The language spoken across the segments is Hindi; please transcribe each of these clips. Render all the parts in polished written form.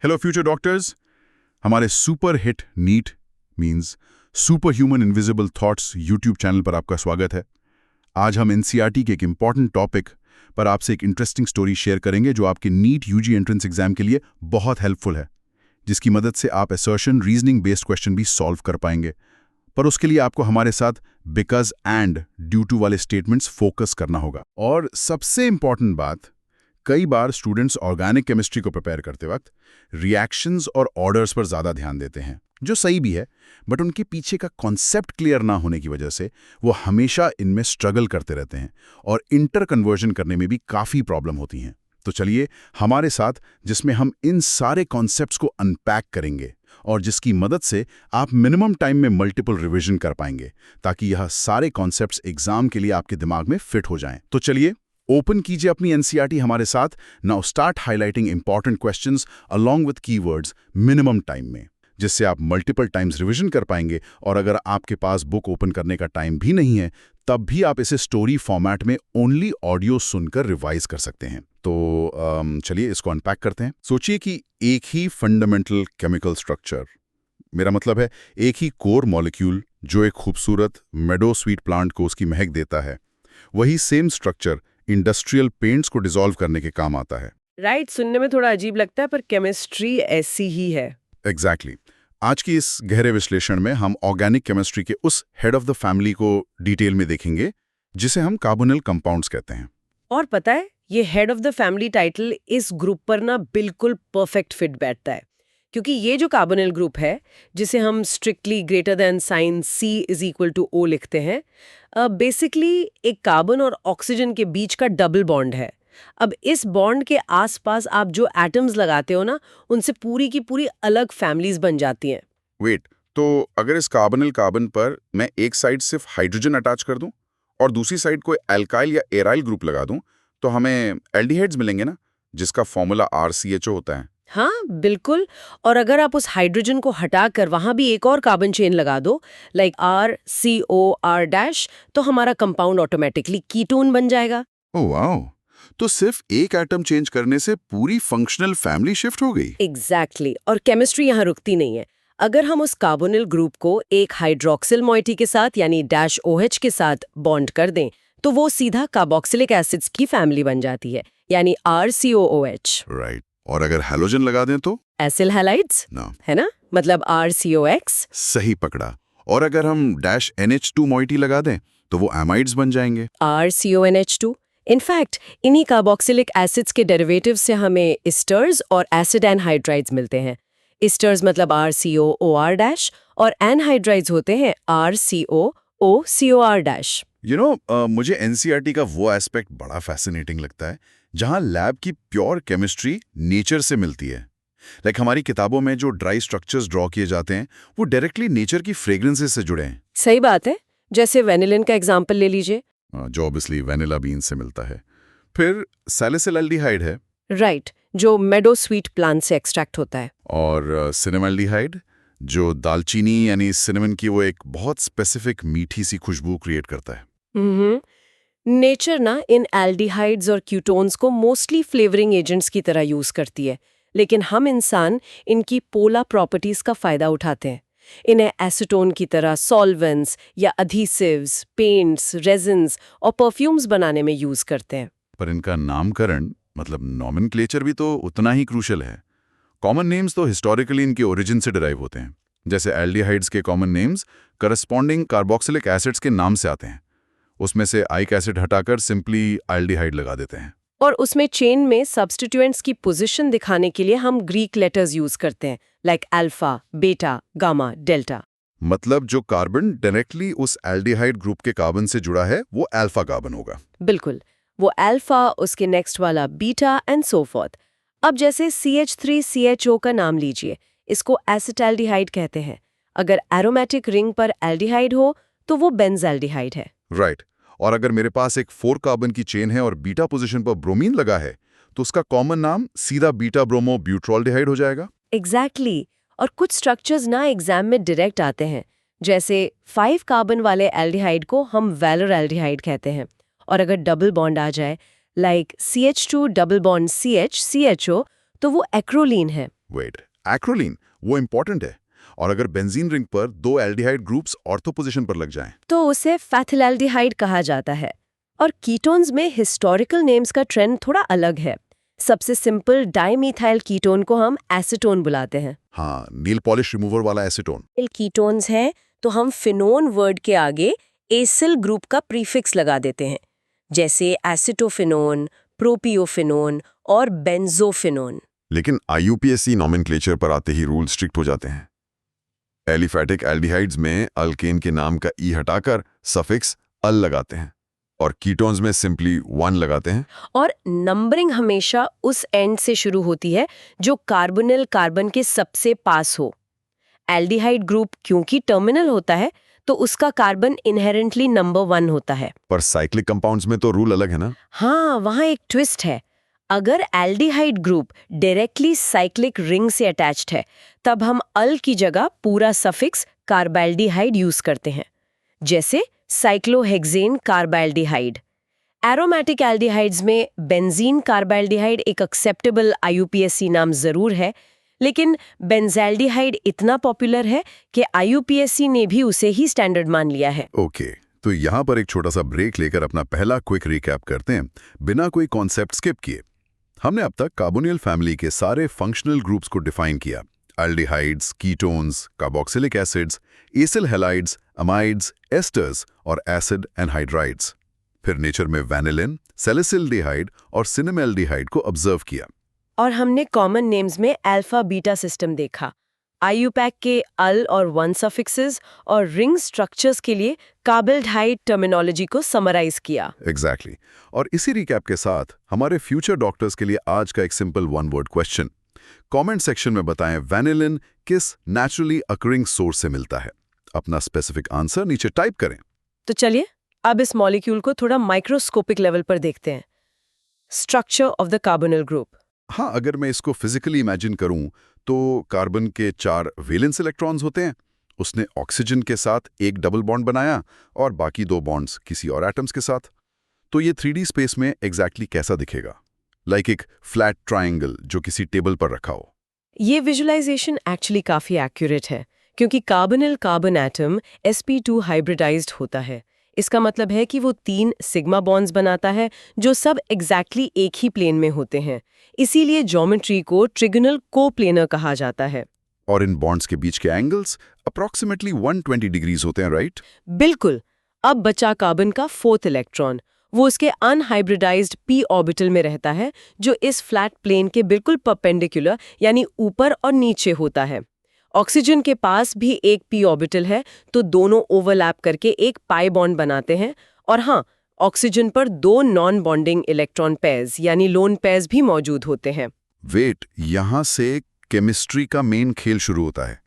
हेलो फ्यूचर डॉक्टर्स, हमारे super hit NEET means super human invisible thoughts YouTube channel पर आपका स्वागत है। आज हम एनसीईआरटी के एक इम्पॉर्टेंट टॉपिक पर आपसे एक इंटरेस्टिंग स्टोरी शेयर करेंगे जो आपके नीट यूजी एंट्रेंस एग्जाम के लिए बहुत हेल्पफुल है, जिसकी मदद से आप असर्शन रीजनिंग बेस्ड क्वेश्चन भी सॉल्व कर पाएंगे। पर उसके लिए आपको हमारे साथ बिकॉज एंड ड्यू टू वाले स्टेटमेंट्स फोकस करना होगा। और सबसे इंपॉर्टेंट बात, कई बार स्टूडेंट्स ऑर्गेनिक केमिस्ट्री को प्रिपेयर करते वक्त रिएक्शंस और ऑर्डर्स पर ज़्यादा ध्यान देते हैं, जो सही भी है, बट उनके पीछे का कॉन्सेप्ट क्लियर ना होने की वजह से वो हमेशा इनमें स्ट्रगल करते रहते हैं और इंटर कन्वर्जन करने में भी काफ़ी प्रॉब्लम होती हैं। तो चलिए हमारे साथ, जिसमें हम इन सारे कॉन्सेप्ट्स को अनपैक करेंगे और जिसकी मदद से आप मिनिमम टाइम में मल्टीपल रिवीजन कर पाएंगे, ताकि यह सारे कॉन्सेप्ट्स एग्जाम के लिए आपके दिमाग में फिट हो जाएं। तो चलिए ओपन कीजिए अपनी एनसीईआरटी हमारे साथ। Now start highlighting important questions along with keywords minimum time में, जिससे आप मल्टीपल टाइम्स रिवीजन कर पाएंगे। और अगर आपके पास बुक ओपन करने का टाइम भी नहीं है, तब भी आप इसे स्टोरी फॉर्मेट में ओनली ऑडियो सुनकर रिवाइज कर सकते हैं। तो चलिए इसको अनपैक करते हैं। सोचिए कि एक ही फंडामेंटल केमिकल स्ट्रक्चर, मेरा मतलब है एक ही कोर मॉलिक्यूल जो एक खूबसूरत मेडो स्वीट प्लांट को उसकी महक देता है, वही सेम स्ट्रक्चर इंडस्ट्रियल पेंट्स को डिसॉल्व करने के काम आता है। राइट, सुनने में थोड़ा अजीब लगता है, पर केमिस्ट्री ऐसी ही है। एग्जैक्टली। आज की इस गहरे विश्लेषण में हम ऑर्गेनिक केमिस्ट्री के उस हेड ऑफ द फैमिली को डिटेल में देखेंगे, जिसे हम कार्बोनिल कंपाउंड्स कहते हैं। और पता है, ये head of the family title इस ग्रुप पर ना बिल्कुल परफेक्ट फिट बैठता है, क्योंकि ये जो कार्बोनिल ग्रुप है, जिसे हम strictly greater than sign C=O लिखते हैं, बेसिकली एक कार्बन और ऑक्सीजन के बीच का डबल बॉन्ड है। अब इस बॉन्ड के आसपास आप जो एटम्स लगाते हो ना, उनसे पूरी की पूरी अलग फैमिलीज बन जाती हैं। वेट, तो अगर इस कार्बोनिल कार्बन पर मैं एक साइड सिर्फ हाइड्रोजन अटैच कर दूं और दूसरी साइड कोई एल्काइल या एराइल ग्रुप लगा दूं, तो हमें एल्डिहाइड्स मिलेंगे ना, जिसका फॉर्मूला RCHO होता है। हाँ बिल्कुल। और अगर आप उस हाइड्रोजन को हटाकर वहां भी एक और कार्बन चेन लगा दो, लाइक RCOR-, तो हमारा कंपाउंड ऑटोमेटिकली कीटोन बन जाएगा। ओह वाओ, तो सिर्फ एक एटम चेंज करने से पूरी फंक्शनल फैमिली शिफ्ट हो गई। एग्जैक्टली। और केमिस्ट्री यहाँ रुकती नहीं है। अगर हम उस कार्बोनिल ग्रुप को एक हाइड्रोक्सिल मॉइटी के साथ यानी -OH के साथ बॉन्ड कर दें, तो वो सीधा कार्बोक्सिलिक एसिड्स की फैमिली बन जाती है, यानी RCOOH। राइट। और अगर हैलोजन लगा दें तो एसिल हैलाइड्स ना, है ना, मतलब RCOX। सही पकड़ा। और अगर हम -NH2 मॉइटी लगा दें तो वो एमाइड्स बन जाएंगे। RCONH2। इनफैक्ट इन्हीं कार्बोक्सिलिक एसिड्स के डेरिवेटिव से हमें इस्टर्स और एसिड एनहाइड्राइड्स मिलते हैं। इस्टर्स मतलब RCOOR- और एनहाइड्राइड्स होते हैं RCOOCOR-। मुझे एनसीईआरटी का वो एस्पेक्ट बड़ा फैसिनेटिंग लगता है जहां लैब की प्योर केमिस्ट्री नेचर से मिलती है। लाइक हमारी किताबों में जो ड्राई स्ट्रक्चर्स ड्रॉ किए जाते हैं, वो डायरेक्टली नेचर की फ्रेग्रेंसेस से जुड़े हैं। सही बात है। जैसे वेनिलिन का एग्जाम्पल ले लीजिए, जो ऑब्वियसली वेनिला बीन से मिलता है। फिर सैलिसिलएल्डिहाइड है, राइट, जो मेडो स्वीट प्लांट से एक्सट्रैक्ट होता है। और सिनेमल्डिहाइड, जो दालचीनी यानी सिनेमन की वो एक बहुत स्पेसिफिक मीठी सी खुशबू क्रिएट करता है। नेचर ना इन एल्डिहाइड्स और क्यूटोन्स को मोस्टली फ्लेवरिंग एजेंट्स की तरह यूज करती है, लेकिन हम इंसान इनकी पोलर प्रॉपर्टीज का फायदा उठाते हैं। इन्हें एसीटोन की तरह सॉल्वेंट्स या अधीसिव्स, पेंट्स, रेजिन्स और परफ्यूम्स बनाने में यूज करते हैं। पर इनका नामकरण मतलब नॉमेनक्लेचर भी तो उतना ही क्रूशल है। कॉमन नेम्स तो हिस्टोरिकली इनके ओरिजिन से डिराइव होते हैं। जैसे एल्डिहाइड्स के common names corresponding carboxylic acids के नाम से आते हैं। उसमें से आइक एसिड हटाकर सिंपली एल्डिहाइड लगा देते हैं। और उसमें चेन में सब्स्टिट्यूएंट्स की पोजीशन दिखाने के लिए हम ग्रीक लेटर्स यूज करते हैं, like alpha, beta, gamma, delta. मतलब जो कार्बन डायरेक्टली उस एल्डिहाइड ग्रुप के कार्बन से जुड़ा है, वो अल्फा कार्बन होगा। बिल्कुल, वो अल्फा, उसके नेक्स्ट वाला बीटा एंड सो फॉर्थ। अब जैसे CH3CHO का नाम लीजिए, इसको एसिटैल्डिहाइड कहते हैं। अगर एरोमेटिक रिंग पर एल्डिहाइड हो तो वो बेंजल्डिहाइड है। राइट। और अगर मेरे पास एक 4 कार्बन की चेन है और बीटा पोजीशन पर ब्रोमीन लगा है, तो उसका कॉमन नाम सीधा बीटा ब्रोमो ब्यूट्रॉल्डिहाइड हो जाएगा। एग्जैक्टली। और कुछ स्ट्रक्चर्स ना एग्जाम में डायरेक्ट आते हैं, जैसे 5 कार्बन वाले एल्डिहाइड को हम वैलोर एल्डिहाइड कहते हैं। और अगर डबल बॉन्ड आ जाए, like CH2 double bond CH CHO, तो वो एक्रोलीन है। वेट, एक्रोलीन वो इंपॉर्टेंट है। और अगर बेंजीन रिंग पर दो एल्डिहाइड ग्रुप्स ऑर्थो पोजीशन पर लग जाएं, तो उसे फैथिलैल्डिहाइड कहा जाता है। और कीटोन्स में हिस्टोरिकल नेम्स का ट्रेंड थोड़ा अलग है। सबसे सिंपल डाइमीथाइल कीटोन को हम एसीटोन बुलाते हैं। हाँ, नील पॉलिश रिमूवर वाला एसीटोन। कीटोन्स हैं तो हम फिनोन वर्ड के आगे एसिल ग्रुप का प्रीफिक्स लगा देते हैं, जैसे एसिटोफिनोन, प्रोपियोफिनोन और बेंजोफिनोन। लेकिन IUPAC नॉमेनक्लेचर पर आते ही रूल स्ट्रिक्ट हो जाते हैं। एलिफैटिक एल्डिहाइड्स में अल्केन के नाम का ई हटाकर सफिक्स अल लगाते हैं और कीटोन्स में सिंपली 1 लगाते हैं। और नंबरिंग हमेशा उस एंड से शुरू होती है जो कार्बोनिल कार्बन के सबसे पास हो। एल्डिहाइड ग्रुप क्योंकि टर्मिनल होता है तो उसका कार्बन इनहेरेंटली नंबर 1 होता है। पर साइक्लिक कंपाउंड्स में तो रूल अलग है ना? हाँ, वहाँ एक ट्विस्ट है। अगर aldehyde group directly cyclic ring से अटैच्ड है तब हम अल की जगह पूरा सफिक्स कार्बाल्डिहाइड यूज करते हैं, जैसे साइक्लोहेक्सेन कार्बाल्डिहाइड। एरोमेटिक एल्डिहाइड्स में बेंजीन कार्बाल्डिहाइड एक एक्सेप्टेबल IUPAC नाम जरूर है, लेकिन बेंजैल्डिहाइड इतना पॉपुलर है कि IUPAC ने भी उसे ही स्टैंडर्ड मान लिया है। ओके, तो यहाँ पर एक छोटा सा ब्रेक लेकर अपना पहला क्विक रिकैप करते हैं, बिना कोई कॉन्सेप्ट स्किप किए। हमने अब तक कार्बोनिल फैमिली के सारे फंक्शनल ग्रुप्स को डिफाइन किया। Aldehydes, ketones, carboxylic acids, acyl halides, amides, asters और एसिड एनहाइड्राइड्स। फिर नेचर में वैनिलिन, सैलिसिल्डिहाइड और सिनेमैल्डिहाइड को ऑब्जर्व किया। और हमने कॉमन नेम्स में अल्फा बीटा सिस्टम देखा, IUPAC के अल और 1 सफिक्सेस और रिंग स्ट्रक्चर्स के लिए कार्बाल्डिहाइड टर्मिनोलॉजी को समराइज किया। एग्जैक्टली। और इसी रिकैप के साथ हमारे फ्यूचर डॉक्टर्स के लिए आज का एक simple 1 word question. Comment section में बताएं वैनिलिन किस नेचुरली अकरिंग सोर्स से मिलता है। अपना स्पेसिफिक आंसर नीचे टाइप करें। तो चलिए अब इस मॉलिक्यूल को थोड़ा माइक्रोस्कोपिक लेवल पर देखते हैं। Structure of the carbonyl group. हाँ, अगर मैं इसको फिजिकली इमेजिन करूं तो कार्बन के 4 वैलेंस इलेक्ट्रॉन्स होते हैं। उसने ऑक्सीजन के साथ एक डबल बॉन्ड बनाया और बाकी 2 बॉन्ड्स किसी और एटम्स के साथ। तो ये 3D स्पेस में एग्जैक्टली कैसा दिखेगा? लाइक एक फ्लैट ट्रायंगल जो किसी टेबल पर रखा हो। ये विजुअलाइजेशन एक्चुअली काफी एक्यूरेट है, क्योंकि carbonyl carbon atom sp2 hybridised होता है। इसका मतलब है कि वो 3 सिग्मा बॉन्ड्स बनाता है जो सब एग्जैक्टली एक ही प्लेन में होते हैं। इसीलिए ज्योमेट्री को ट्रिगोनल कोप्लेनर कहा जाता है। और इन बॉन्ड्स के बीच के एंगल्स अप्रॉक्सीमेटली 120 डिग्रीज होते हैं, राइट? बिल्कुल। अब बचा कार्बन का 4th इलेक्ट्रॉन। वो उसके अनहाइब्रिडाइज्ड p ऑर्बिटल में रहता है, जो इस फ्लैट प्लेन के बिल्कुल परपेंडिकुलर यानी ऊपर और नीचे होता है। ऑक्सीजन के पास भी एक p ऑर्बिटल है, तो दोनों ओवरलैप करके एक पाई बॉन्ड बनाते हैं। और हाँ, ऑक्सीजन पर 2 नॉन बॉन्डिंग इलेक्ट्रॉन पेयर्स यानी लोन पेयर्स भी मौजूद होते हैं। वेट, यहाँ से केमिस्ट्री का मेन खेल शुरू होता है।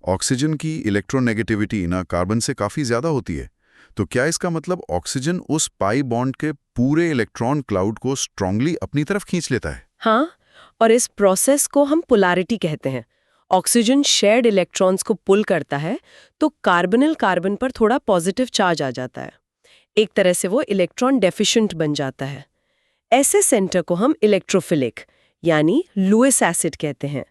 ऑक्सीजन की इलेक्ट्रोनेगेटिविटी ना कार्बन से काफी ज्यादा होती है। तो क्या इसका मतलब ऑक्सीजन उस पाई बॉन्ड के पूरे इलेक्ट्रॉन क्लाउड को स्ट्रांगली अपनी तरफ खींच लेता है? हाँ, और इस प्रोसेस को हम पोलैरिटी कहते हैं। ऑक्सीजन शेयर्ड इलेक्ट्रॉन्स को पुल करता है तो कार्बोनिल कार्बन पर थोड़ा पॉजिटिव चार्ज आ जाता है। एक तरह से वो इलेक्ट्रॉन डेफिशिएंट बन जाता है। ऐसे सेंटर को हम इलेक्ट्रोफिलिक यानी लुईस एसिड कहते हैं।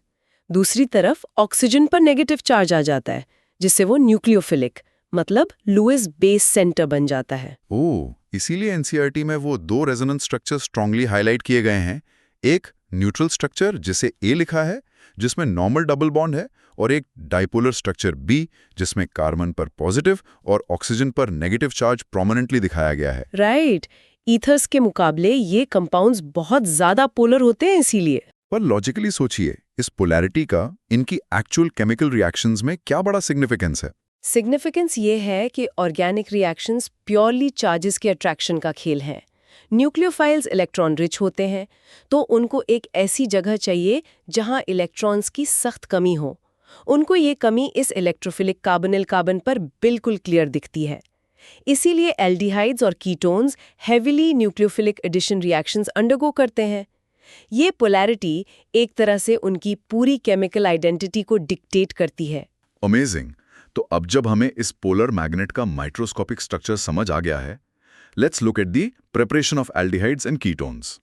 दूसरी तरफ ऑक्सीजन पर नेगेटिव चार्ज आ जाता है, जिससे वो न्यूक्लियोफिलिक मतलब लुईस बेस सेंटर बन जाता है। ओह, इसीलिए एनसीईआरटी में वो 2 रेजोनेंस स्ट्रक्चर स्ट्रांगली हाईलाइट किए गए हैं। एक न्यूट्रल स्ट्रक्चर जिसे ए लिखा है, जिसमें नॉर्मल डबल बॉन्ड है, और एक डाइपोलर स्ट्रक्चर बी जिसमें कार्बन पर पॉजिटिव और ऑक्सीजन पर नेगेटिव चार्ज प्रोमिनेंटली दिखाया गया है। राइट। ईथर्स के मुकाबले ये कंपाउंड्स बहुत ज्यादा पोलर होते हैं इसीलिए। पर लॉजिकली सोचिए, इस पोलैरिटी का इनकी एक्चुअल केमिकल रिएक्शंस में क्या बड़ा सिग्निफिकेंस है? सिग्निफिकेंस ये है कि ऑर्गेनिक रिएक्शंस प्योरली चार्जेस के अट्रैक्शन का खेल है। न्यूक्लियोफाइल्स इलेक्ट्रॉन रिच होते हैं, तो उनको एक ऐसी जगह चाहिए जहां इलेक्ट्रॉन्स की सख्त कमी हो। उनको ये कमी इस इलेक्ट्रोफिलिक कार्बोनिल कार्बन पर बिल्कुल क्लियर दिखती है। इसीलिए एल्डिहाइड्स और ketones heavily nucleophilic addition reactions undergo करते हैं। ये पोलैरिटी एक तरह से उनकी पूरी केमिकल आइडेंटिटी को डिक्टेट करती है। अमेजिंग। तो अब जब हमें इस पोलर मैग्नेट का माइक्रोस्कोपिक स्ट्रक्चर समझ आ गया है, let's look at the preparation of aldehydes and ketones.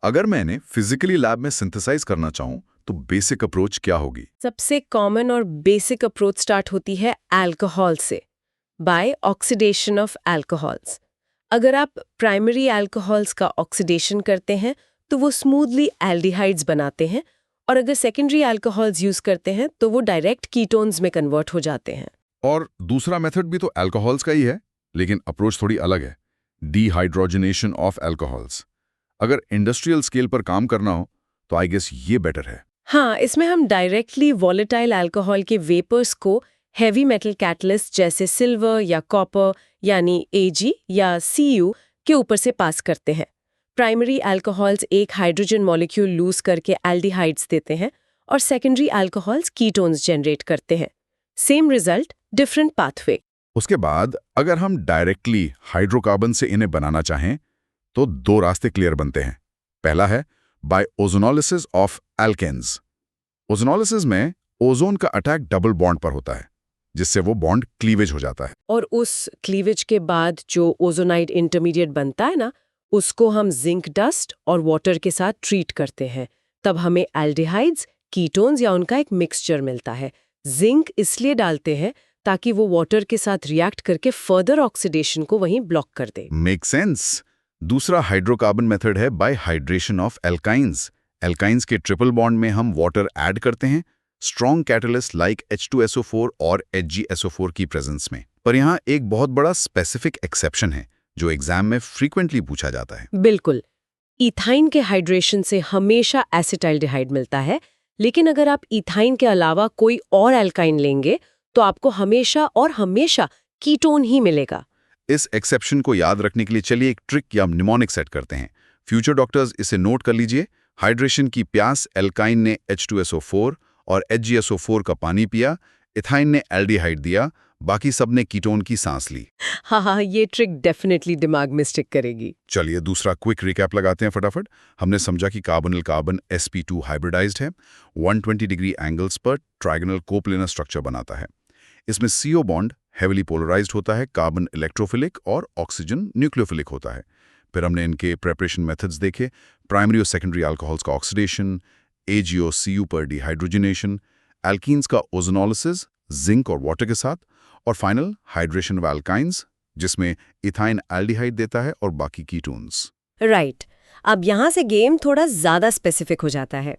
अगर मैं इन्हें फिजिकली लैब में सिंथेसाइज करना चाहूं तो बेसिक अप्रोच क्या होगी? सबसे कॉमन और बेसिक अप्रोच स्टार्ट होती है अल्कोहल से, बाय ऑक्सीडेशन ऑफ अल्कोहल्स। अगर आप प्राइमरी अल्कोहल्स का ऑक्सीडेशन करते हैं तो वो स्मूथली एल्डिहाइड्स बनाते हैं, और अगर सेकेंडरी अल्कोहल्स यूज करते हैं तो वो डायरेक्ट कीटोन्स में कन्वर्ट हो जाते हैं। और दूसरा मेथड भी तो अल्कोहल्स का ही है, लेकिन अप्रोच थोड़ी अलग है, डिहाइड्रोजनेशन ऑफ अल्कोहल्स। अगर इंडस्ट्रियल स्केल पर काम करना हो तो आई गेस ये बेटर है। हाँ, इसमें हम डायरेक्टली वॉलेटाइल अल्कोहल के वेपर्स को हैवी मेटल कैटलिस्ट जैसे सिल्वर या कॉपर यानी Ag या Cu के ऊपर से पास करते हैं। प्राइमरी अल्कोहल्स एक हाइड्रोजन मॉलिक्यूल लूज करके एल्डिहाइड्स देते हैं और सेकेंडरी अल्कोहल्स कीटोन्स जनरेट करते हैं। Same result, different pathway. उसके बाद अगर हम डायरेक्टली हाइड्रोकार्बन से इन्हें बनाना चाहें तो दो रास्ते क्लियर बनते हैं। पहला है by ozonolysis of alkenes. Ozonolysis में ओजोन का अटैक डबल बॉन्ड पर होता है, जिससे वो बॉन्ड क्लीवेज हो जाता है। और उस क्लीवेज के बाद जो ओजोनाइड इंटरमीडिएट बनता है ना, उसको हम जिंक डस्ट और वाटर के साथ ट्रीट करते हैं। तब हमें एल्डिहाइड्स, कीटोन्स या उनका एक मिक्सचर मिलता है। जिंक इसलिए डालते हैं ताकि वो वाटर के साथ रिएक्ट करके फर्दर ऑक्सीडेशन को वहीं ब्लॉक कर दे। Make sense. दूसरा हाइड्रोकार्बन मेथड है by hydration of alkynes. Alkynes के ट्रिपल बॉन्ड में हम वाटर ऐड करते हैं, स्ट्रॉन्ग कैटलिस्ट लाइक H2SO4 और HgSO4 की प्रेजेंस में। पर यहाँ एक बहुत बड़ा स्पेसिफिक एक्सेप्शन है जो एग्जाम में फ्रीक्वेंटली पूछा जाता है। बिल्कुल, इथाइन के हाइड्रेशन से हमेशा एसिटाइल्डिहाइड मिलता है, लेकिन अगर आप इथाइन के अलावा कोई और एल्काइन लेंगे तो आपको हमेशा और हमेशा कीटोन ही मिलेगा। इस एक्सेप्शन को याद रखने के लिए चलिए एक ट्रिक या निमोनिक सेट करते हैं। फ्यूचर डॉक्टर्स इसे नोट कर लीजिए। हाइड्रेशन की प्यास, एल्काइन ने H2SO4 और HgSO4 का पानी पिया, इथाइन ने एल्डिहाइड दिया, बाकी सबने कीटोन की सांस ली। हाँ, ये ट्रिक डेफिनेटली दिमाग में स्टिक करेगी। चलिए दूसरा क्विक रिकैप लगाते हैं फटाफट। हमने समझा कि कार्बोनिल कार्बन sp2 हाइब्रिडाइज्ड है, 120 डिग्री एंगल्स पर ट्राइगोनल कोप्लेनर स्ट्रक्चर बनाता है। इसमें CO बॉन्ड हेविली पोलराइज्ड होता है, कार्बन इलेक्ट्रोफिलिक और ऑक्सीजन न्यूक्लियोफिलिक होता है। फिर हमने इनके प्रेपरेशन मेथड्स देखे, प्राइमरी और सेकेंडरी अल्कोहल्स का ऑक्सीडेशन, AgO-Cu पर डिहाइड्रोजनेशन, एल्कीन्स का ओजोनोलिसिस जिंक और वाटर के साथ, और फाइनल हाइड्रेशन ऑफ एल्काइंस जिसमें इथाइन एल्डिहाइड देता है और बाकी कीटोन्स। राइट, अब यहाँ से गेम थोड़ा ज्यादा स्पेसिफिक हो जाता है।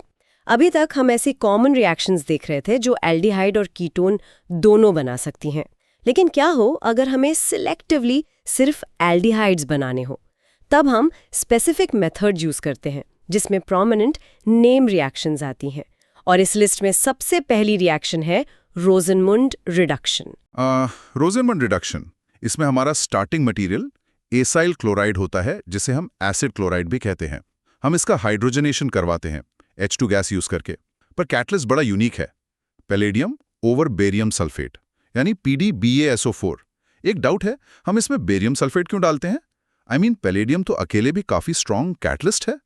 अभी तक हम ऐसी कॉमन रिएक्शंस देख रहे थे जो एल्डिहाइड और कीटोन दोनों बना सकती हैं। लेकिन क्या हो अगर हमें सिलेक्टिवली सिर्फ एल्डिहाइड्स बनाने हो? तब हम स्पेसिफिक मेथड यूज करते हैं जिसमें प्रोमिनेंट नेम रिएक्शंस आती हैं, और इस लिस्ट में सबसे पहली रिएक्शन है रोजनमुंड रिडक्शन। रोजनमुंड रिडक्शन, इसमें हमारा स्टार्टिंग मटेरियल एसाइल क्लोराइड होता है जिसे हम एसिड क्लोराइड भी कहते हैं। हम इसका हाइड्रोजनेशन करवाते हैं H2 गैस यूज करके, पर कैटलिस्ट बड़ा यूनिक है, पैलेडियम ओवर बेरियम सल्फेट यानी PdBaSO4। एक डाउट है, हम इसमें बेरियम सल्फेट क्यों डालते हैं? पैलेडियम तो अकेले भी काफी स्ट्रॉन्ग कैटलिस्ट है।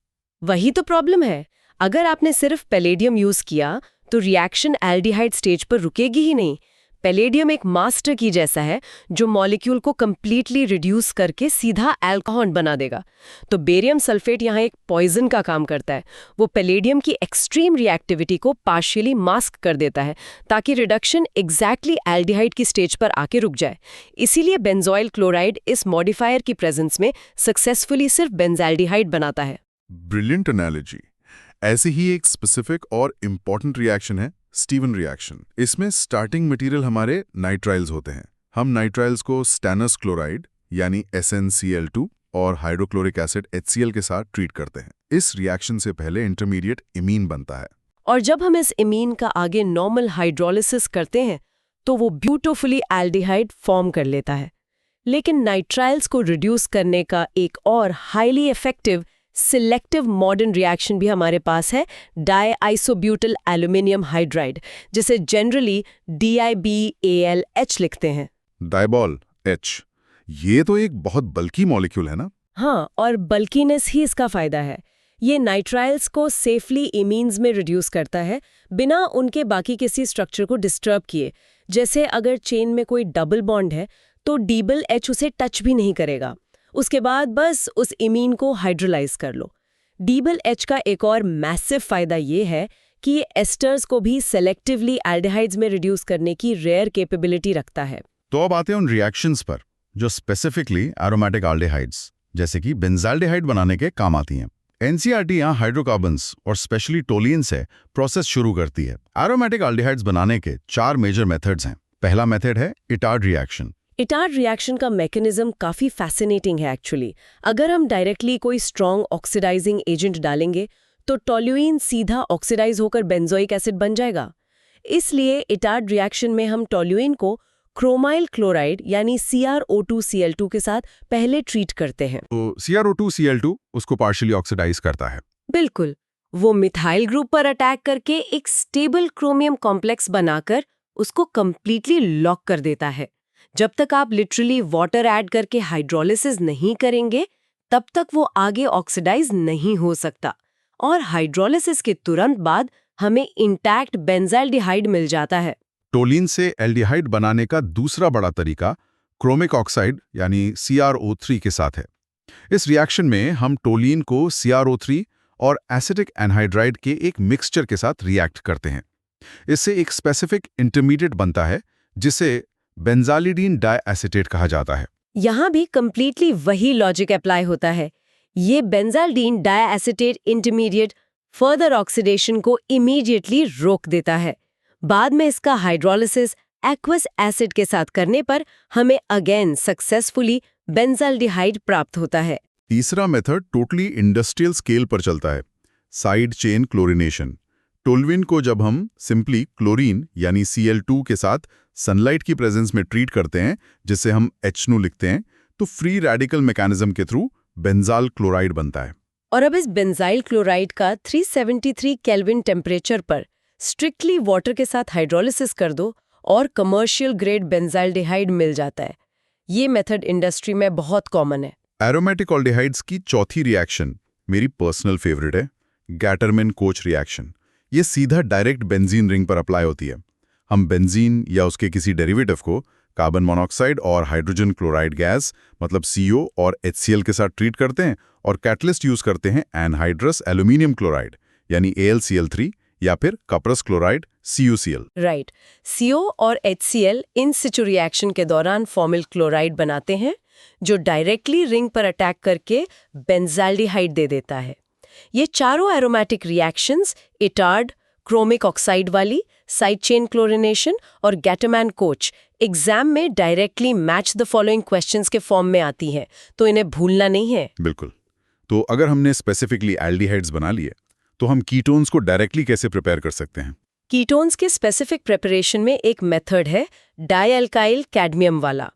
वही तो प्रॉब्लम है। अगर आपने सिर्फ पैलेडियम यूज किया तो रिएक्शन एल्डिहाइड स्टेज पर रुकेगी ही नहीं। पैलेडियम एक मास्टर की जैसा है जो मॉलिक्यूल को कंप्लीटली रिड्यूस करके सीधा अल्कोहल बना देगा। तो बेरियम सल्फेट यहाँ एक पॉइजन का काम करता है। वो पैलेडियम की एक्सट्रीम रिएक्टिविटी को पार्शियली मास्क कर देता है ताकि रिडक्शन एग्जैक्टली एल्डिहाइड की स्टेज पर आके रुक जाए। इसीलिए बेंजोइल क्लोराइड इस मॉडिफायर की प्रेजेंस में सक्सेसफुली सिर्फ बेंजाल्डिहाइड बनाता है। Brilliant analogy. ऐसी ही एक स्पेसिफिक और इम्पॉर्टेंट रिएक्शन है स्टीवन रिएक्शन। इसमें स्टार्टिंग मटेरियल हमारे नाइट्राइल्स होते हैं। हम नाइट्राइल्स को स्टैनस क्लोराइड यानी SnCl2 और हाइड्रोक्लोरिक एसिड HCl के साथ ट्रीट करते हैं। इस रिएक्शन से पहले इंटरमीडिएट इमीन बनता है, और जब हम इस इमीन का आगे नॉर्मल हाइड्रोलिसिस करते हैं तो वो ब्यूटीफुली एल्डिहाइड फॉर्म कर लेता है। लेकिन नाइट्राइल्स को रिड्यूस करने का एक और highly effective selective modern reaction भी हमारे पास है, डाईआइसोब्यूटिल एल्यूमिनियम हाइड्राइड, जिसे जनरली DiBAlH लिखते हैं। डाइबॉल H, ये तो एक बहुत बल्की मॉलिक्यूल है ना? हाँ, और बल्कीनेस ही इसका फायदा है। ये नाइट्राइल्स को सेफली इमीन्स में रिड्यूस करता है बिना उनके बाकी किसी स्ट्रक्चर को डिस्टर्ब किए। जैसे अगर चेन में कोई डबल बॉन्ड है तो डीबल H उसे टच भी नहीं करेगा। उसके बाद बस उस इमीन को हाइड्रोलाइज कर लो। डीबल H का एक और मैसिव फायदा ये है कि ये एस्टर्स को भी सेलेक्टिवली एल्डिहाइड्स में रिड्यूस करने की रेयर कैपेबिलिटी रखता है। तो अब आते हैं उन रिएक्शंस पर जो स्पेसिफिकली एरोमेटिक एल्डिहाइड्स जैसे कि बेंजाल्डिहाइड बनाने के काम आती हैं। एनसीईआरटी यहाँ हाइड्रोकार्बन्स और स्पेशली टोलिन से प्रोसेस शुरू करती है। एरोमेटिक एल्डिहाइड्स बनाने के 4 मेजर मेथड्स हैं। पहला मेथड है इटार्ड रिएक्शन। इटार्ड रिएक्शन का मैकेनिज्म काफी फैसिनेटिंग है एक्चुअली। अगर हम डायरेक्टली कोई स्ट्रॉन्ग ऑक्सीडाइजिंग एजेंट डालेंगे तो टोल्यूइन सीधा ऑक्सीडाइज होकर बेंजोइक एसिड बन जाएगा। इसलिए इटार्ड रिएक्शन में हम टोल्यूइन को क्रोमाइल क्लोराइड यानी CrO2Cl2 के साथ पहले ट्रीट करते हैं। तो CrO2Cl2 उसको पार्शियली ऑक्सीडाइज करता है। बिल्कुल, वो मिथाइल ग्रुप पर अटैक करके एक स्टेबल क्रोमियम कॉम्प्लेक्स बनाकर उसको कंप्लीटली लॉक कर देता है। जब तक आप लिटरली वाटर ऐड करके हाइड्रोलिसिस नहीं करेंगे तब तक वो आगे ऑक्सीडाइज नहीं हो सकता और हाइड्रोलिसिस के तुरंत बाद हमें इंटैक्ट बेंजाल्डिहाइड मिल जाता है। टोलिन से एल्डिहाइड बनाने का दूसरा बड़ा तरीका क्रोमिक ऑक्साइड यानी CrO3 के साथ है। इस रिएक्शन में हम टोलिन को CrO3 और एसिटिक एनहाइड्राइड के एक मिक्सचर के साथ रिएक्ट करते हैं। इससे एक स्पेसिफिक इंटरमीडिएट बनता है जिसे बेंजालिडीन डाइएसिटेट कहा जाता है। यहाँ भी कंप्लीटली वही लॉजिक अप्लाई होता है। ये बेंजाल्डीन डाइएसिटेट इंटरमीडिएट फर्दर ऑक्सीडेशन को इमीडिएटली रोक देता है। बाद में इसका हाइड्रोलिसिस एक्वस एसिड के साथ करने पर हमें अगेन सक्सेसफुली बेंजाल्डिहाइड प्राप्त होता है। तीसरा मेथड टोटली इंडस्ट्रियल स्केल पर चलता है, साइड चेन क्लोरिनेशन। टोल्यूइन को जब हम सिंपली क्लोरीन यानी Cl2 के साथ सनलाइट की प्रेजेंस में ट्रीट करते हैं, जिसे हम H2 लिखते हैं, तो फ्री रेडिकल मैकेनिज्म के थ्रू बेंजाल क्लोराइड बनता है। और अब इस बेंजाइल क्लोराइड का 373 केल्विन टेम्परेचर पर स्ट्रिक्टली वाटर के साथ हाइड्रोलिसिस कर दो और कमर्शियल ग्रेड बेंजाल्डिहाइड मिल जाता है। ये मेथड इंडस्ट्री में बहुत कॉमन है। एरोमेटिक एल्डिहाइड्स की चौथी रिएक्शन मेरी पर्सनल फेवरेट है, गैटरमैन-कोच रिएक्शन। ये सीधा डायरेक्ट बेंजीन रिंग पर अप्लाई होती है। हम बेंजीन या उसके किसी डेरिवेटिव को कार्बन मोनोऑक्साइड और हाइड्रोजन क्लोराइड गैस मतलब CO और HCl के साथ ट्रीट करते हैं और कैटलिस्ट यूज करते हैं एनहाइड्रस एल्यूमिनियम क्लोराइड यानी AlCl3 या फिर कपरस क्लोराइड CuCl। राइट, CO और HCl इन सिचु रिएक्शन के दौरान फॉर्मिल क्लोराइड बनाते हैं जो डायरेक्टली रिंग पर अटैक करके बेंजाल्डिहाइड दे देता है। ये चारों aromatic reactions Etard, chromic oxide वाली, साइड चेन क्लोरिनेशन और गैटरमैन-कोच एग्जाम में directly match the following questions के फॉर्म में आती हैं, तो इन्हें भूलना नहीं है। बिल्कुल। तो अगर हमने स्पेसिफिकली एल्डिहाइड्स बना लिए तो हम कीटोन्स को डायरेक्टली कैसे प्रिपेयर कर सकते हैं? कीटोन्स के स्पेसिफिक प्रिपरेशन में एक मेथड है डाइअल्काइल कैडमियम वाला।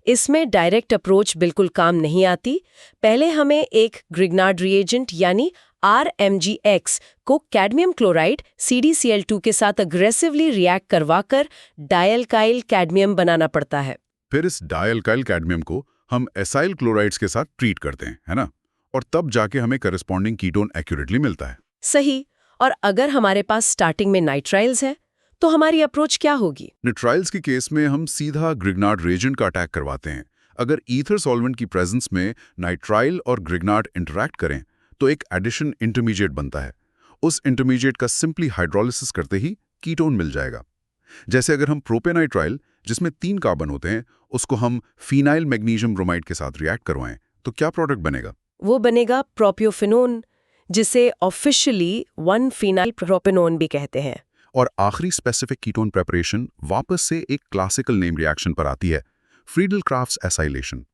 इसमें डायरेक्ट अप्रोच बिल्कुल काम नहीं आती। पहले हमें एक ग्रिग्नार्ड रिएजेंट यानी RMgX को कैडमियम क्लोराइड CdCl2 के साथ अग्रेसिवली रिएक्ट करवाकर डाइअल्काइल कैडमियम बनाना पड़ता है। फिर इस डाइअल्काइल कैडमियम को हम एसाइल क्लोराइड्स के साथ ट्रीट करते हैं, है ना? और तब जाके हमें करस्पॉन्डिंग कीटोन एक्यूरेटली मिलता है। सही। और अगर हमारे पास स्टार्टिंग में नाइट्राइल्स है तो हमारी अप्रोच क्या होगी? नाइट्राइल्स के केस में हम सीधा ग्रिग्नार्ड रिएजेंट का अटैक करवाते हैं। अगर ईथर सॉल्वेंट की प्रेजेंस में नाइट्राइल और ग्रिग्नार्ड इंटरैक्ट करें तो एक एडिशन इंटरमीडिएट बनता है। उस इंटरमीडिएट का सिंपली हाइड्रोलिसिस करते ही कीटोन मिल जाएगा। जैसे अगर हम प्रोपेनाइट्राइल जिसमें 3 कार्बन होते हैं उसको हम फिनाइल मैग्नीशियम ब्रोमाइड के साथ रिएक्ट करवाएं तो क्या प्रोडक्ट बनेगा? वो बनेगा प्रोपियोफिनोन, जिसे ऑफिशियली 1-फिनाइल प्रोपेनोन भी कहते हैं। और आखिरी स्पेसिफिक कीटोन प्रेपरेशन वापस से एक क्लासिकल नेम रिएक्शन पर आती है, फ्रीडल-क्राफ्ट्स एसाइलेशन।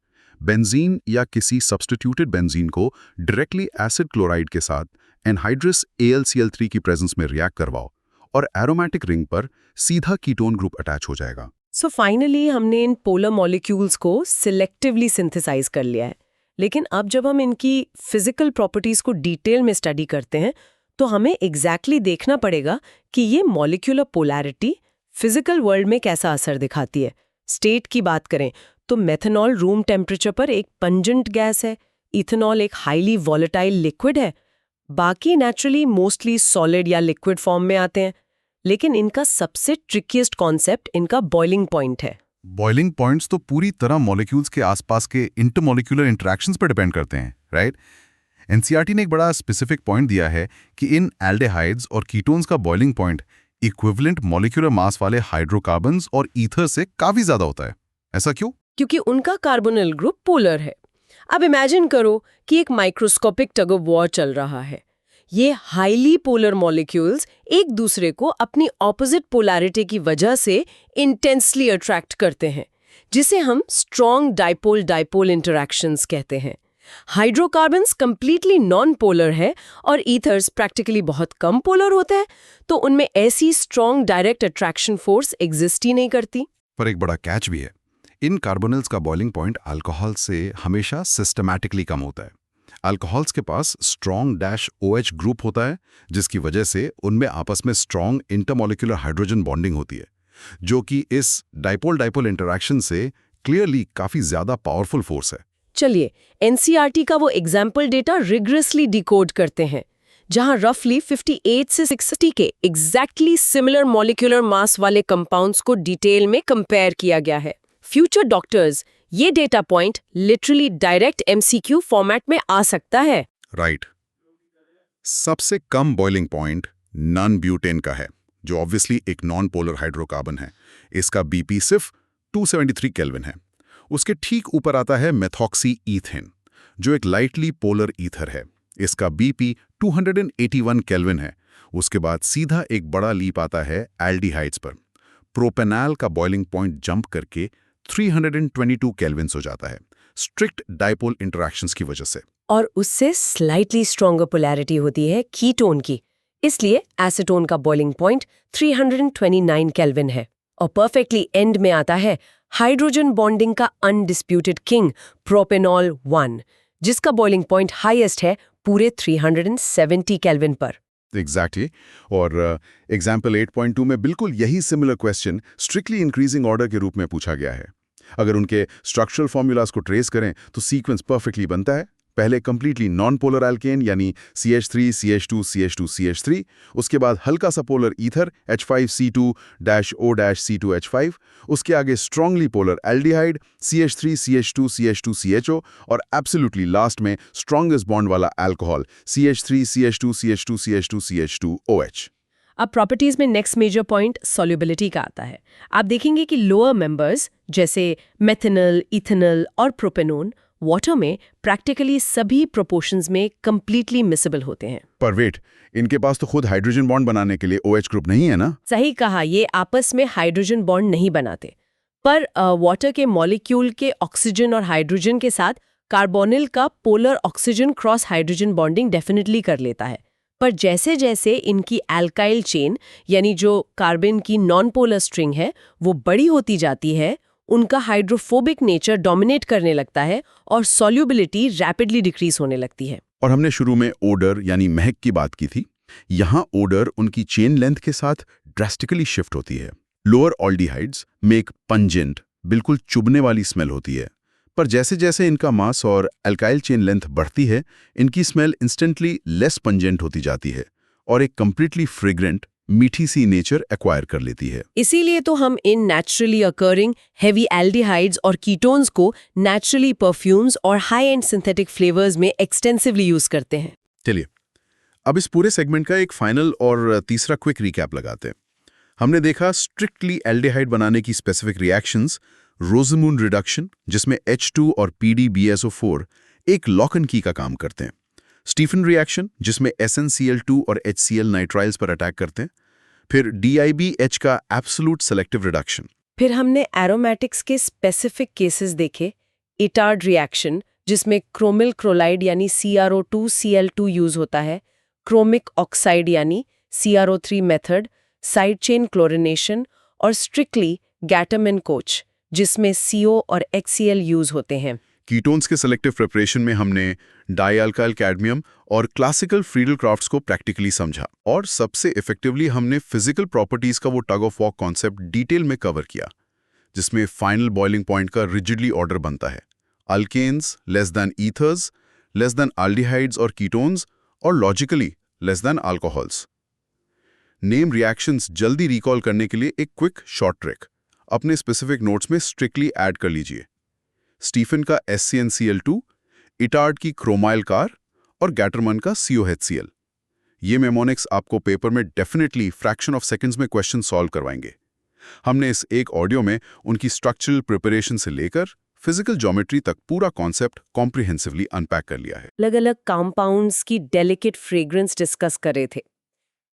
बेंजीन या किसी सब्स्टिट्यूटेड बेंजीन को डायरेक्टली एसिड क्लोराइड के साथ एनहाइड्रस AlCl3 की प्रेजेंस में रिएक्ट करवाओ और एरोमेटिक रिंग पर सीधा कीटोन ग्रुप अटैच हो जाएगा। सो फाइनली हमने इन पोलर मॉलिक्यूल्स को सिलेक्टिवली सिंथेसाइज कर लिया है। लेकिन अब जब हम इनकी फिजिकल प्रॉपर्टीज को डिटेल में स्टडी करते हैं तो हमें एग्जैक्टली देखना पड़ेगा कि ये मॉलिक्यूलर पोलैरिटी फिजिकल वर्ल्ड में कैसा असर दिखाती है। स्टेट की बात करें तो मेथनॉल रूम टेम्परेचर पर एक पंजेंट गैस है, इथेनॉल एक हाईली वॉलेटाइल लिक्विड है, बाकी नेचुरली मोस्टली सॉलिड या लिक्विड फॉर्म में आते हैं। लेकिन इनका सबसे ट्रिकीएस्ट कॉन्सेप्ट इनका बॉइलिंग पॉइंट है। बॉइलिंग पॉइंट्स तो पूरी तरह मॉलिक्यूल्स के आसपास के इंटरमॉलिक्यूलर इंटरेक्शंस पर डिपेंड करते हैं, राइट? एनसीईआरटी ने एक बड़ा स्पेसिफिक पॉइंट दिया है कि इन एल्डिहाइड्स और कीटोन्स का boiling point equivalent molecular mass वाले हाइड्रोकार्बन्स और ईथर से काफी ज्यादा होता है। ऐसा क्यों? क्योंकि उनका कार्बोनिल ग्रुप पोलर है। अब इमेजिन करो कि एक माइक्रोस्कोपिक टग ऑफ वॉर चल रहा है। ये हाईली पोलर मॉलिक्यूल्स एक दूसरे को अपनी ऑपोजिट पोलैरिटी की वजह से इंटेंसली अट्रैक्ट करते हैं, जिसे हम स्ट्रॉन्ग डाइपोल डाइपोल इंटरैक्शंस कहते हैं। हाइड्रोकार्बन्स कंप्लीटली नॉन पोलर है और ईथर्स प्रैक्टिकली बहुत कम पोलर होते हैं, तो उनमें ऐसी strong direct attraction force exist ही नहीं करती। पर एक बड़ा कैच भी है, इन कार्बोनिल्स का बॉइलिंग पॉइंट अल्कोहल से हमेशा सिस्टमैटिकली कम होता है। अल्कोहल्स के पास स्ट्रॉन्ग डैश OH ग्रुप होता है, जिसकी वजह से उनमें आपस में स्ट्रॉन्ग इंटरमॉलिक्यूलर हाइड्रोजन बॉन्डिंग होती है, जो कि इस डाइपोल डाइपोल इंटरैक्शन से क्लियरली काफी ज्यादा पावरफुल फोर्स है। चलिए एनसीईआरटी का वो एग्जाम्पल डेटा रिग्रेसली डिकोड करते हैं, जहां रफली 58 से 60 के एग्जैक्टली सिमिलर मॉलिक्यूलर मास वाले कंपाउंड्स को डिटेल में कंपेयर किया गया है। फ्यूचर डॉक्टर्स, ये data point literally direct MCQ format में आ सकता है। राइट। सबसे कम बॉइलिंग पॉइंट नॉन ब्यूटेन का है, जो ऑब्वियसली एक नॉन पोलर हाइड्रोकार्बन है। इसका BP सिर्फ 273 केल्विन है। उसके ठीक ऊपर आता है मेथॉक्सी ईथेन, जो एक लाइटली पोलर ईथर है। इसका BP 281 केल्विन है। उसके बाद सीधा एक बड़ा लीप आता है एल्डिहाइड्स पर। प्रोपेनॉल का बॉइलिंग पॉइंट जंप करके 322 केल्विन्स हो जाता है, स्ट्रिक्ट डाइपोल इंटरैक्शंस की वजह से। और उससे स्लाइटली स्ट्रॉन्गर पोलैरिटी होती है कीटोन की, इसलिए एसीटोन का बॉइलिंग पॉइंट 329 केल्विन है। और परफेक्टली एंड में आता है हाइड्रोजन बॉन्डिंग का अनडिस्प्यूटेड किंग प्रोपेनॉल 1, जिसका बॉइलिंग पॉइंट हाईएस्ट है पूरे 370 केल्विन पर। एग्जैक्टली। और एग्जाम्पल 8.2 में बिल्कुल यही similar question strictly increasing order के रूप में पूछा गया है। अगर उनके स्ट्रक्चरल फॉर्मूलाज को ट्रेस करें तो सीक्वेंस परफेक्टली बनता है। पहले कंप्लीटली नॉन पोलर एल्केन यानी CH3 CH2 CH2 CH3, उसके बाद हल्का सा पोलर ईथर H5C2-O-C2H5, उसके आगे strongly polar aldehyde CH3 CH2 CH2 CHO और एब्सोल्युटली लास्ट में स्ट्रॉन्गेस्ट बॉन्ड वाला alcohol CH3 CH2 CH2 CH2 CH2OH। अब प्रॉपर्टीज में नेक्स्ट मेजर पॉइंट सॉल्युबिलिटी का आता है। आप देखेंगे कि लोअर मेंबर्स जैसे मेथनॉल, इथेनॉल और प्रोपेनोन वाटर में प्रैक्टिकली सभी प्रोपोर्शंस में कंप्लीटली मिसिबल होते हैं। पर वेट, इनके पास तो खुद हाइड्रोजन बॉन्ड बनाने के लिए OH ग्रुप नहीं है ना? सही कहा, ये आपस में हाइड्रोजन बॉन्ड नहीं बनाते, पर वाटर के मॉलिक्यूल के ऑक्सीजन और हाइड्रोजन के साथ कार्बोनिल का polar oxygen cross hydrogen bonding definitely कर लेता है। पर जैसे जैसे इनकी एल्काइल चेन यानी जो कार्बन की नॉन पोलर स्ट्रिंग है वो बड़ी होती जाती है, उनका हाइड्रोफोबिक नेचर डोमिनेट करने लगता है और सॉल्युबिलिटी रैपिडली डिक्रीज होने लगती है। और हमने शुरू में ओडर यानी महक की बात की थी। यहाँ ओडर उनकी चेन लेंथ के साथ ड्रास्टिकली शिफ्ट होती है। लोअर ऑल्डिहाइड्स में एक पंजेंट, बिल्कुल चुभने वाली स्मेल होती है, पर जैसे जैसे इनका मास और अल्काइल चेन लेंथ बढ़ती है, इनकी स्मेल इंस्टेंटली लेस पंजेंट होती जाती है और एक कंप्लीटली फ्रेग्रेंट मीठी सी नेचर एक्वायर कर लेती है। इसीलिए तो हम इन नेचुरली अकरिंग हेवी एल्डिहाइड्स और कीटोन्स को नेचुरली परफ्यूम्स और हाई एंड सिंथेटिक फ्लेवर्स में एक्सटेंसिवली यूज करते हैं। चलिए अब इस पूरे सेगमेंट का एक फाइनल और तीसरा क्विक रिकैप लगाते हैं। हमने देखा स्ट्रिक्टली एल्डिहाइड बनाने की स्पेसिफिक रिएक्शंस, रोज़मून रिडक्शन जिसमें H2 और PDBSO4 एक लॉक एंड की का काम करते हैं, स्टीफन रिएक्शन जिसमें SnCl2 और HCl नाइट्राइल्स पर अटैक करते हैं, फिर DIBH का एब्सोल्यूट सेलेक्टिव रिडक्शन। फिर हमने एरोमेटिक्स के स्पेसिफिक केसेस देखे, इटार्ड रिएक्शन जिसमें क्रोमिल क्रोलाइड यानी CrO2Cl2 यूज होता है, क्रोमिक ऑक्साइड यानी CrO3 method, side chain chlorination और स्ट्रिक्टली गैटम एंड कोच जिसमें CO और HCl यूज होते हैं। कीटोन्स के सेलेक्टिव प्रिपरेशन में हमने डाइअल्काइल कैडमियम और क्लासिकल फ्रीडल-क्राफ्ट्स को प्रैक्टिकली समझा और सबसे इफेक्टिवली हमने फिजिकल प्रॉपर्टीज का वो tug of war concept detail में कवर किया, जिसमें फाइनल बॉइलिंग पॉइंट का रिजिडली ऑर्डर बनता है, alkanes less than ethers, less than aldehydes और कीटोन्स और logically less than alcohols. Name reactions जल्दी रिकॉल करने के लिए एक क्विक शॉर्ट ट्रिक अपने स्पेसिफिक नोट्स में स्ट्रिक्टली ऐड कर लीजिए। स्टीफन का SCnCl2, इटार्ड की क्रोमाइल कार और गैटरमन का COHCl। ये मेमोनिक्स आपको पेपर में डेफिनेटली फ्रैक्शन ऑफ सेकंड्स में क्वेश्चन सॉल्व करवाएंगे। हमने इस एक ऑडियो में उनकी स्ट्रक्चरल प्रिपरेशन से लेकर फिजिकल ज्योमेट्री तक पूरा कॉन्सेप्ट कॉम्प्रिहेंसिवली अनपैक कर लिया है। अलग अलग कंपाउंड्स की डेलिकेट फ्रेग्रेंस डिस्कस कर रहे थे।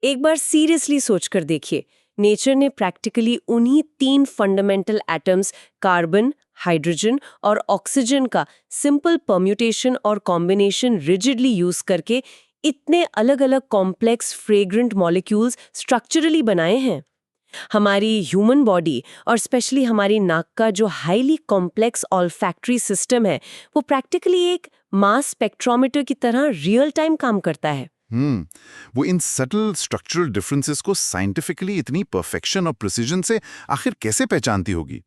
एक बार सीरियसली सोचकर देखिए, नेचर ने प्रैक्टिकली उन्हीं 3 फंडामेंटल एटम्स कार्बन, हाइड्रोजन और ऑक्सीजन का सिंपल परम्यूटेशन और कॉम्बिनेशन रिजिडली यूज करके इतने अलग अलग कॉम्प्लेक्स फ्रेग्रेंट मॉलिक्यूल्स स्ट्रक्चरली बनाए हैं। हमारी ह्यूमन बॉडी और स्पेशली हमारी नाक का जो हाईली कॉम्प्लेक्स ऑल्फैक्टरी सिस्टम है, वो प्रैक्टिकली एक मास स्पेक्ट्रोमीटर की तरह रियल टाइम काम करता है। वो इन सटल स्ट्रक्चरल डिफरेंसेस को साइंटिफिकली इतनी परफेक्शन और प्रिसीजन से आखिर कैसे पहचानती होगी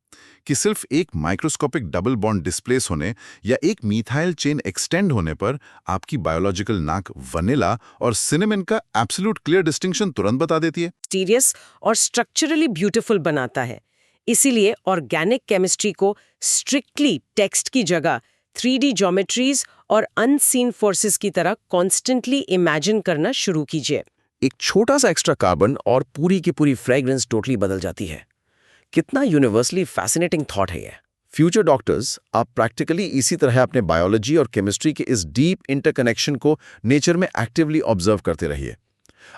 कि सिर्फ एक माइक्रोस्कोपिक डबल बॉन्ड डिस्प्लेस होने या एक मीथाइल चेन एक्सटेंड होने पर आपकी बायोलॉजिकल नाक वनीला और सिनेमन का एब्सोल्यूट क्लियर डिस्टिंक्शन तुरंत बता देती है। सीरियस और स्ट्रक्चरली ब्यूटीफुल बनाता है। इसीलिए ऑर्गेनिक केमिस्ट्री को स्ट्रिक्टली टेक्स्ट की जगह 3D ज्योमेट्रीज और अनसीन फोर्सेस की तरह कॉन्स्टेंटली इमेजिन करना शुरू कीजिए। एक छोटा सा एक्स्ट्रा कार्बन और पूरी की पूरी फ्रेग्रेंस टोटली बदल जाती है। कितना यूनिवर्सली फैसिनेटिंग थॉट है ये। फ्यूचर डॉक्टर्स, आप प्रैक्टिकली इसी तरह अपने बायोलॉजी और केमिस्ट्री के इस डीप इंटरकनेक्शन को नेचर में एक्टिवली ऑब्जर्व करते रहिए।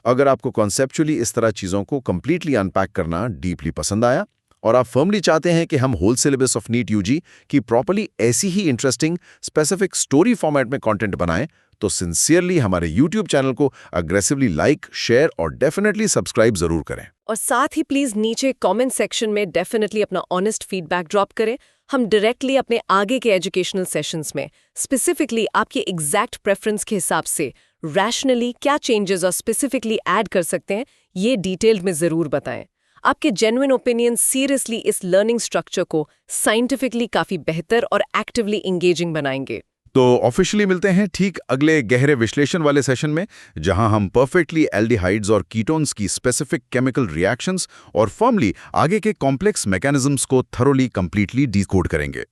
अगर आपको कॉन्सेप्चुअली इस तरह चीज़ों को कंप्लीटली अनपैक करना डीपली पसंद आया और आप फर्मली चाहते हैं कि हम whole syllabus of NEET UG की प्रॉपर्ली ऐसी ही इंटरेस्टिंग स्पेसिफिक स्टोरी फॉर्मेट में कंटेंट बनाएं, तो सिंसियरली हमारे यूट्यूब चैनल को अग्रेसिवली लाइक, शेयर और डेफिनेटली सब्सक्राइब जरूर करें। और साथ ही प्लीज नीचे कमेंट सेक्शन में डेफिनेटली अपना ऑनेस्ट फीडबैक ड्रॉप करें। हम डायरेक्टली अपने आगे के एजुकेशनल सेशंस में स्पेसिफिकली आपके एग्जैक्ट प्रेफरेंस के हिसाब से रैशनली क्या चेंजेस और स्पेसिफिकली ऐड कर सकते हैं, ये डिटेल्ड में जरूर बताएं। आपके जेन्युइन ओपिनियन सीरियसली इस लर्निंग स्ट्रक्चर को साइंटिफिकली काफी बेहतर और एक्टिवली इंगेजिंग बनाएंगे। तो ऑफिशियली मिलते हैं ठीक अगले गहरे विश्लेषण वाले सेशन में, जहां हम परफेक्टली एल्डिहाइड्स और कीटोन्स की स्पेसिफिक केमिकल रिएक्शंस और फर्मली आगे के कॉम्प्लेक्स मैकेनिज्म्स को थरोली कंप्लीटली डिकोड करेंगे।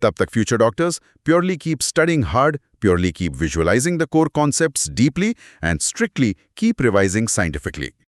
तब तक future doctors, purely keep studying hard, purely keep visualising the core concepts deeply and strictly keep revising scientifically.